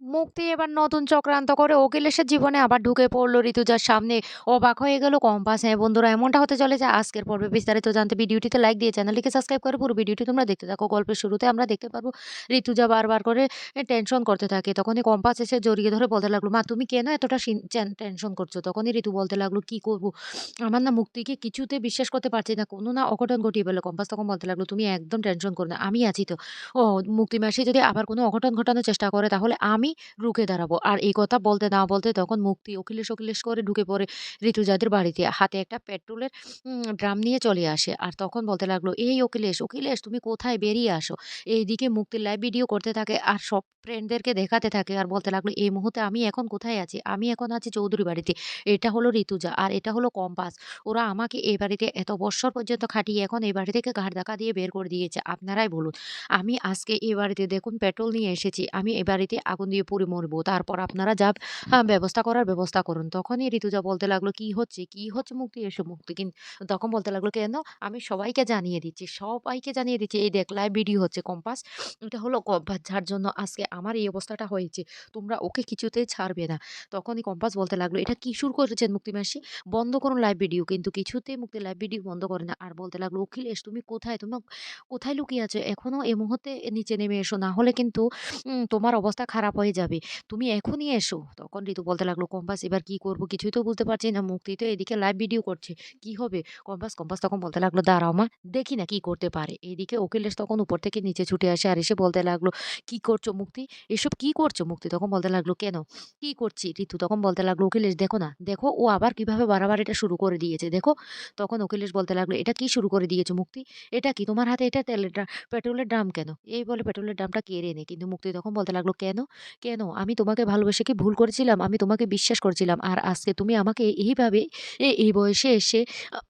মুক্তি এবার নতুন চক্রান্ত করে অখিলেশের জীবনে আবার ঢুকে পড়ল ঋতুজার সামনে। অবাক হয়ে গেল কম্পাস। হ্যাঁ বন্ধুরা, এমনটা হতে চলেছে আজকের পর্বে। বিস্তারিত জানতে ভিডিওটিতে লাইক দিয়ে চ্যানেলটিকে সাবস্ক্রাইব করে পুরো ভিডিওটি তোমরা দেখতে থাকো। গল্পের শুরুতে আমরা দেখতে পারবো ঋতুজা বারবার করে টেনশন করতে থাকে। তখনই কম্পাস এসে জড়িয়ে ধরে বলতে লাগলো, মা তুমি কেন এতটা টেনশন করছো? তখনই ঋতু বলতে লাগলো, কি করবো, আমার না মুক্তিকে কিছুতে বিশ্বাস করতে পারছি না, কোনো না অঘটন ঘটিয়ে ফেললো। কম্পাস তখন বলতে লাগলো, তুমি একদম টেনশন করো না, আমি আছি তো। ও মুক্তি মাসি যদি আবার কোনো অঘটন ঘটানোর চেষ্টা করে তাহলে আমি রুখে দাঁড়াবো। আর এই কথা বলতে না বলতে তখন মুক্তি ওখিলিস করে ঢুকে পড়ে ঋতুজাদের বাড়িতে। হাতে একটা পেট্রোলের ড্রাম নিয়ে চলে আসে। আর তখন বলতে লাগলো, "এই অখিলেশ তুমি কোথায়? বেরিয়ে আসো।" এইদিকে মুক্তি লাইভ ভিডিও করতে থাকে আর সব ফ্রেন্ডদেরকে দেখাতে থাকে আর বলতে লাগলো, "এই মুহূর্তে আমি এখন কোথায় আছি? আমি এখন আছি চৌধুরী বাড়িতে। এটা হলো ঋতুজা আর এটা হলো কম্পাস। ওরা আমাকে এই বাড়িতে এত বৎসর পর্যন্ত খাটিয়ে এখন এই বাড়ি থেকে ঘাড় ধাক্কা দিয়ে বের করে দিয়েছে। আপনারাই বলুন। আমি আজকে এ বাড়িতে দেখুন পেট্রোল নিয়ে এসেছি। আমি এ বাড়িতে আগুন দিয়ে পুড়ে মরবো। তারপর আপনারা যা ব্যবস্থা করার ব্যবস্থা করুন।" তখনই ঋতুজা বলতে লাগলো, "কি হচ্ছে? কি হচ্ছে মুক্তি? এসো মুক্তি।" তখন বলতে লাগলো, "কেন? আমি সবাইকে জানিয়ে দিচ্ছি, সবাইকে জানিয়ে দিচ্ছি। এই দেখ লাইভ ভিডিও হচ্ছে কম্পাস। এটা হলো কম্পাস যার জন্য আজকে আমার এই অবস্থাটা হয়েছে। তোমরা ওকে কিছুতেই ছাড়বে না।" তখনই কম্পাস বলতে লাগলো, "এটা কি শুরু করেছেন মুক্তি মাসি? বন্ধ করুন লাইভ ভিডিও।" কিন্তু কিছুতেই মুক্তি লাইভ ভিডিও বন্ধ করে না। আর বলতে লাগলো, "অখিলেশ তুমি কোথায়? তোমরা কোথায় লুকিয়ে আছো? এখনো এই মুহূর্তে নিচে নেমে এসো। না হলে কিন্তু তোমার অবস্থা খারাপ হয়ে যাবে। তুমি এখনই এসো।" তখন ঋতু বলতে লাগলো, "কম্পাস এবার কি করব? কিছুই তো বুঝতে পারছি না। মুক্তি তো এদিকে লাইভ ভিডিও করছে। কি হবে?" কম্পাস তখন বলতে লাগলো, "দাঁড়াও মা, দেখি না কি করতে পারে।" এদিকে অখিলেশ তখন উপর থেকে নিচে ছুটে আসে আর এসে বলতে লাগলো, "কি করছো মুক্তি? এসব কি করছো?" মুক্তি তখন বলতে লাগলো, "কেন? কি করছি?" ঋতু তখন বলতে লাগলো, "অখিলেশ দেখো না, দেখো ও আবার কিভাবে বাড়াবাড়িটা শুরু করে দিয়েছে। দেখো।" তখন অখিলেশ বলতে লাগলো, "এটা কি শুরু করে দিয়েছো মুক্তি? এটা কি? তোমার হাতে এটা পেট্রোলের ড্রাম কেন?" এই বলে পেট্রোলের ড্রামটা কেড়ে নেয়। কিন্তু মুক্তি তখন বলতে লাগলো, "কেন? কেন? আমি তোমাকে ভালোবেসে কি ভুল করেছিলাম? আমি তোমাকে বিশ্বাস করেছিলাম। আর আজকে তুমি আমাকে এইভাবে এই বয়সে এসে আ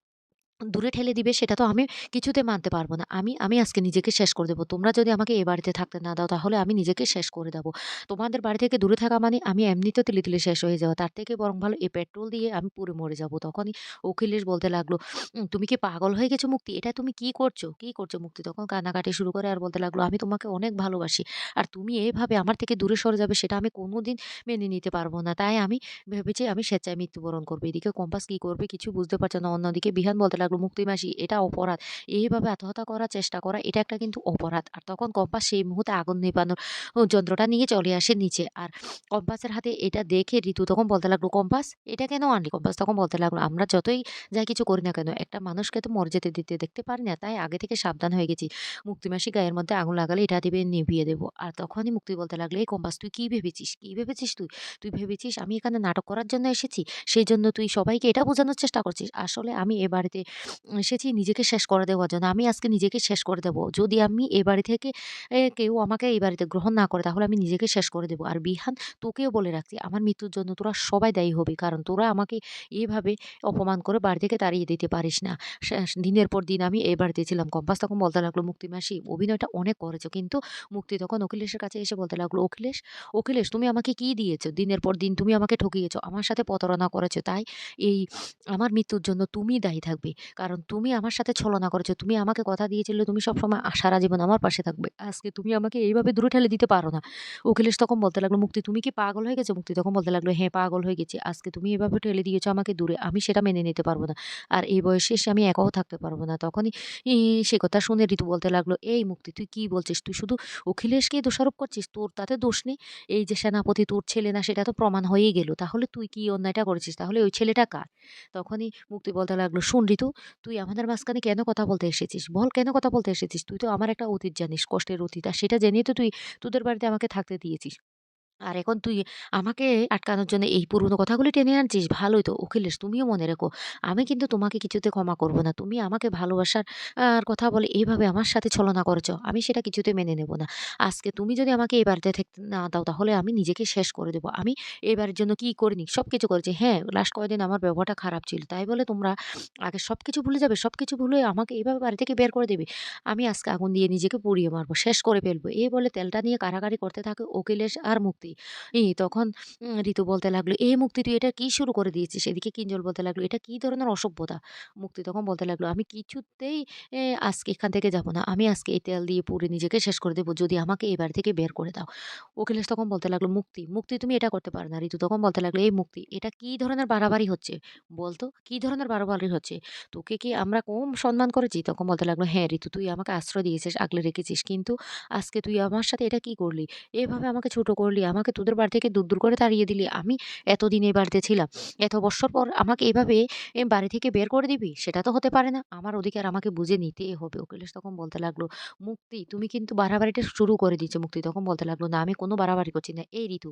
দূরে ঠেলে দিবে সেটা তো আমি কিছুতে মানতে পারব না। আমি আজকে নিজেকে শেষ করে দেব। তোমরা যদি আমাকে এ বাড়িতে থাকতে না দাও তাহলে আমি নিজেকে শেষ করে দেব। তোমাদের বাড়ি থেকে দূরে থাকা মানে আমি এমনিতেও তিলে শেষ হয়ে যাওয়া। তার থেকে বরং ভালো এই পেট্রোল দিয়ে আমি পুড়ে মরে যাব।" তখনই অখিলেশ বলতে লাগলো, তুমি কি পাগল হয়ে গেছো মুক্তি? এটা তুমি কি করছো? কি করছো?" মুক্তি তখন কান্নাকাটি শুরু করে আর বলতে লাগলো, "আমি তোমাকে অনেক ভালোবাসি। আর তুমি এভাবে আমার থেকে দূরে সরে যাবে সেটা আমি কোনদিন মেনে নিতে পারব না। তাই আমি ভেবেছি আমি স্বেচ্ছায় মৃত্যুবরণ করব।" এদিকে কম্পাস কি করবে কিছু বুঝতে পারছে না। অন্যদিকে বিহান বলতে লাগলো, "মুক্তি মাসি এটা অপরাধ। এইভাবে আত্মহত্যা করার চেষ্টা করা এটা একটা কিন্তু অপরাধ।" আর তখন কম্পাস সেই মুহূর্তে আগুন নেভানোর যন্ত্রটা নিয়ে চলে আসে নিচে। আর কম্পাসের হাতে এটা দেখে ঋতু তখন বলতে লাগলো, "কম্পাস এটা কেন আনলি?" কম্পাস তখন বলতে লাগলো, "আমরা যতই যাই কিছু করি না কেন একটা মানুষকে তো মরে যেতে দিতে দেখতে পারি না। তাই আগে থেকে সাবধান হয়ে গেছি। মুক্তি মাসি গায়ের মধ্যে আগুন লাগালে এটা দিবে নিভিয়ে দেব।" আর তখনই মুক্তি বলতে লাগলো, "এই কম্পাস তুই কি ভেবেছিস? কি ভেবেছিস তুই? তুই ভেবেছিস আমি এখানে নাটক করার জন্য এসেছি? সেজন্য তুই সবাইকে এটা বোঝানোর চেষ্টা করছিস? আসলে আমি এ বাড়িতে এসেছি নিজেকে শেষ করে দেওয়ার জন্য। আমি আজকে নিজেকে শেষ করে দেব। যদি আমি এ বাড়ি থেকে কেউ আমাকে এই বাড়িতে গ্রহণ না করে তাহলে আমি নিজেকে শেষ করে দেব। আর বিহান তোকেও বলে রাখছি আমার মৃত্যুর জন্য তোরা সবাই দায়ী হবি। কারণ তোরা আমাকে এভাবে অপমান করে বাড়ি থেকে তাড়িয়ে দিতে পারিস না। দিনের পর দিন আমি এই বাড়িতে ছিলাম।" কম্পাস তখন বলতে লাগলো, "মুক্তি মাসি অভিনয়টা অনেক করেছো।" কিন্তু মুক্তি তখন অখিলেশের কাছে এসে বলতে লাগলো, অখিলেশ তুমি আমাকে কি দিয়েছো? দিনের পর দিন তুমি আমাকে ঠকিয়েছো। আমার সাথে প্রতারণা করেছো। তাই এই আমার মৃত্যুর জন্য তুমি দায়ী থাকবে। কারণ তুমি আমার সাথে ছলনা করেছো। তুমি আমাকে কথা দিয়েছিলে তুমি সবসময় সারা জীবন আমার পাশে থাকবে। আজকে তুমি আমাকে এইভাবে দূরে ঠেলে দিতে পারো না। অখিলেশ তখন বলতে লাগলো, "মুক্তি তুমি কি পাগল হয়ে গেছো?" মুক্তি তখন বলতে লাগলো, "হ্যাঁ, পাগল হয়ে গেছি। আজকে তুমি এভাবে ঠেলে দিয়েছো আমাকে দূরে। আমি সেটা মেনে নিতে পারব না। আর এই বয়সে এসে আমি একাও থাকতে পারব না।" তখনই সে কথা শুনে ঋতু বলতে লাগলো, "এই মুক্তি তুই কি বলছিস? তুই শুধু অখিলেশকেই দোষারোপ করছিস। তোর তাতে দোষ নেই। এই যে সেনাপতি তোর ছেলে না সেটা তো প্রমাণ হয়েই গেল। তাহলে তুই কি অন্যায়টা করেছিস? তাহলে ওই ছেলেটা কার?" তখনই মুক্তি বলতে লাগলো, "শোন ঋতু, তুই আমাদের মাঝখানে কেন কথা বলতে এসেছিস? বল কেন কথা বলতে এসেছিস? তুই তো আমার একটা অতীত জানিস, কষ্টের অতীত। আর সেটা জেনেই তো তুই তোদের বাড়িতে আমাকে থাকতে দিয়েছিস। আর এখন তুই আমাকে আটকানোর জন্য এই পুরনো কথাগুলি টেনে আনছিস। ভালোই তো। অখিলেশ তুমিও মনে রেখো, আমি কিন্তু তোমাকে কিছুতে ক্ষমা করব না। তুমি আমাকে ভালোবাসার কথা বলে এভাবে আমার সাথে ছলনা করেছ। আমি সেটা কিছুতে মেনে নেব না। আজকে তুমি যদি আমাকে এই বাড়িতে থাকতে না দাও তাহলে আমি নিজেকে শেষ করে দেব। আমি এই বাড়ির জন্য কি করিনি? সবকিছু করেছি। হ্যাঁ, লাস্ট কয়েকদিন আমার ব্যবহারটা খারাপ ছিল। তাই বলে তোমরা আগে সবকিছু ভুলে যাবে? সবকিছু ভুলে আমাকে এভাবে বাড়ি থেকে বের করে দেবে? আমি আজকে আগুন দিয়ে নিজেকে পুড়িয়ে মারব। শেষ করে ফেলব। এই বলে তেলটা নিয়ে কাড়াকাড়ি করতে থাকে অখিলেশ আর মুক্তি। তখন ঋতু বলতে লাগলো, "এ মুক্তি তুই এটা কি শুরু করে দিয়েছিস?" এদিকে কিঞ্জল বলতে লাগলো, "এটা কি ধরনের অসভ্যতা?" মুক্তি তখন বলতে লাগলো, "আমি কিছুতেই আজকে এখান থেকে যাব না। আমি আজকে এই তেল দিয়ে পুড়ে নিজেকে শেষ করে দেব যদি আমাকে এই বাড়ি থেকে বের করে দাও।" অখিলেশ তখন বলতে লাগলো, "মুক্তি, মুক্তি তুমি এটা করতে পারো না।" ঋতু তখন বলতে লাগলো, "এই মুক্তি এটা কি ধরনের বাড়াবাড়ি হচ্ছে? বল তো কি ধরনের বাড়াবাড়ি হচ্ছে? তোকে কি আমরা কম সম্মান করেছি?" তখন বলতে লাগলো, "হ্যাঁ, ঋতু তুই আমাকে আশ্রয় দিয়েছিস, আগলে রেখেছিস। কিন্তু আজকে তুই আমার সাথে এটা কি করলি? এভাবে আমাকে ছোট করলি, আমাকে তোদের বাড়ি থেকে দূর করে তাড়িয়ে দিলি। আমি এতদিন এই বাড়িতে ছিলাম। এত বৎসর পর আমাকে এভাবে বাড়ি থেকে বের করে দিবি? সেটা তো হতে পারে না। আমার অধিকার আমাকে বুঝে নিতেই হবে।" অখিলেশ তখন বলতে লাগলো, "মুক্তি তুমি কিন্তু বাড়াবাড়িটা শুরু করে দিয়েছো।" মুক্তি তখন বলতে লাগলো, "না আমি কোনো বাড়াবাড়ি করছি না। এই ঋতু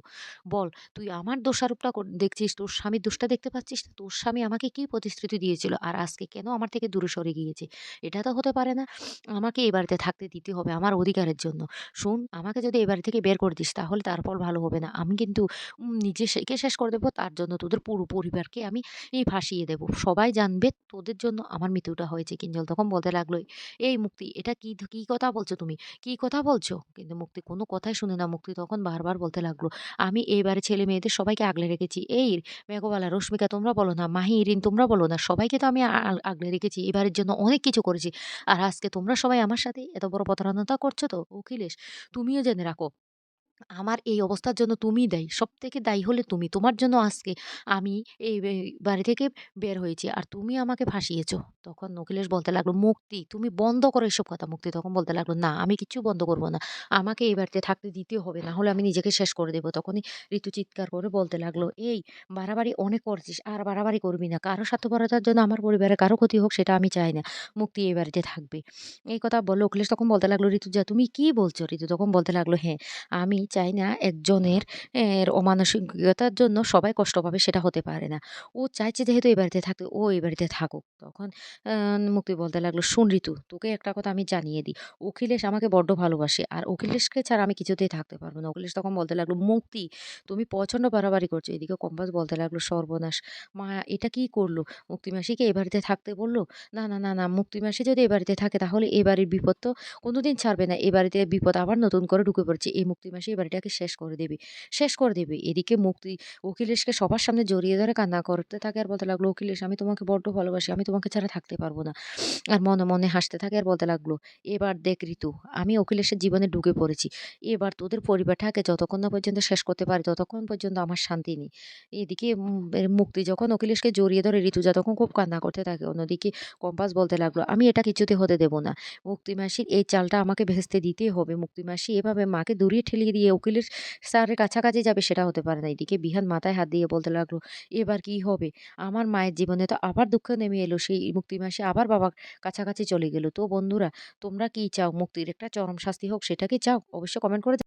বল তুই আমার দোষারোপটা দেখছিস, তোর স্বামীর দোষটা দেখতে পাচ্ছিস না? তোর স্বামী আমাকে কি প্রতিশ্রুতি দিয়েছিল? আর আজকে কেন আমার থেকে দূরে সরে গিয়েছে? এটা তো হতে পারে না। আমাকে এই বাড়িতে থাকতে দিতে হবে আমার অধিকারের জন্য। শোন আমাকে যদি এই বাড়ি থেকে বের করে দিস তাহলে তারপর ভালো হবে না। আমি কিন্তু নিজে শেষ করে দেব। তার জন্য তোদের পুরো পরিবারকে আমি ফাঁসিয়ে দেব। সবাই জানবে তোদের জন্য আমার মৃত্যুটা হয়েছে।" কিঞ্জল তখন বলতে লাগলো, "এই মুক্তি এটা কি কথা বলছো তুমি? কি কথা বলছো?" কিন্তু মুক্তি কোনো কথাই শুনে না। মুক্তি তখন বারবার বলতে লাগলো, "আমি এই বাড়ির ছেলে-মেয়েদের সবাইকে আগলে রেখেছি। এই মেঘবালা, রশ্মিকা তোমরা বলো না, মাহি, ইরিন তোমরা বলো না। সবাইকে তো আমি আগলে রেখেছি। এই বাড়ির জন্য অনেক কিছু করেছি। আর আজকে তোমরা সবাই আমার সাথে এত বড় প্রতারণাটা করছো তো? অখিলেশ তুমিও জেনে রাখো আমার এই অবস্থার জন্য তুমিই দায়ী। সবথেকে দায়ী হলে তুমি। তোমার জন্য আজকে আমি এই বাড়ি থেকে বের হয়েছি। আর তুমি আমাকে ফাঁসিয়েছ।" তখন অখিলেশ বলতে লাগলো, "মুক্তি তুমি বন্ধ করো এসব কথা।" মুক্তি তখন বলতে লাগলো, "না আমি কিচ্ছু বন্ধ করব না। আমাকে এই বাড়িতে থাকতে দিতে হবে। না হলে আমি নিজেকে শেষ করে দেব।" তখনই ঋতু চিৎকার করে বলতে লাগলো, "এই বাড়াবাড়ি অনেক করছিস। আর বাড়াবাড়ি করবি না। কারো স্বার্থপরতার জন্য আমার পরিবারের কারো ক্ষতি হোক সেটা আমি চাই না। মুক্তি এই বাড়িতে থাকবে।" এই কথা বলে অখিলেশ তখন বলতে লাগলো, "ঋতুজা তুমি কি বলছো?" ঋতু তখন বলতে লাগলো, "হ্যাঁ, আমি চাই না একজনের অমানসিকতার জন্য সবাই কষ্ট পাবে সেটা হতে পারে না। ও চাইছে যেহেতু এই বাড়িতে থাকতে, ও এই বাড়িতে থাকুক।" তখন আ মুক্তি বলতে লাগলো, "শোন ঋতু, তোকে একটা কথা আমি জানিয়ে দিই। অখিলেশ আমাকে বড্ড ভালোবাসে। আর অখিলেশকে ছাড়া আমি কিছুতেই থাকতে পারব না।" অখিলেশ তখন বলতে লাগলো, "মুক্তি তুমি প্রচন্ড বাড়াবাড়ি করছো।" এদিকে কম্পাস বলতে লাগলো, "সর্বনাশ! মা এটা কি করলো? মুক্তি মাসিকে এ বাড়িতে থাকতে বলল? না, না, না, না, মুক্তি মাসি যদি এ বাড়িতে থাকে তাহলে এ বাড়ির বিপদ তো কোনদিন ছাড়বে না। এ বাড়িতে বিপদ আবার নতুন করে ঢুকে পড়েছে। এই মুক্তি মাসি এই বাড়িটাকে শেষ করে দেবে, শেষ করে দেবে।" এদিকে মুক্তি অখিলেশকে সবার সামনে জড়িয়ে ধরে কান্না করতে থাকে আর বলতে লাগলো, "অখিলেশ আমি তোমাকে বড্ড ভালোবাসি। আমি তোমাকে ছাড়া থাকতে পারব না।" আর মনে, মনে হাসতে থাকে আর বলতে লাগলো, "এবার দেখ ঋতু, আমি অখিলেশের জীবনে ঢুকে পড়েছি। এবার তোদের পরিবারটাকে যতক্ষণ না পর্যন্ত শেষ করতে পারি ততক্ষণ পর্যন্ত আমার শান্তি নেই।" এদিকে মুক্তি যখন অখিলেশকে জড়িয়ে ধরে ঋতুজা তখন খুব কান্না করতে থাকে। অন্যদিকে কম্পাস বলতে লাগলো, "আমি এটা কিছুতে হতে দেব না। মুক্তি মাসির এই চালটা আমাকে ভেস্তে দিতেই হবে। মুক্তি মাসি এভাবে মাকে দূরে ঠেলিয়ে দিয়ে উকিলের স্যারের কাছাকাছি যাবে সেটা হতে পারে না।" এদিকে বিহান মাথায় হাত দিয়ে বলতে লাগলো, "এবার কি হবে? আমার মায়ের জীবনে তো আবার দুঃখ নেমে এলো। সেই মুক্তি মাসি আবার বাবার কাছাকাছি চলে গেল। তো বন্ধুরা তোমরা কি চাও? মুক্তির একটা চরম শাস্তি হোক সেটা কি চাও? অবশ্যই কমেন্ট করে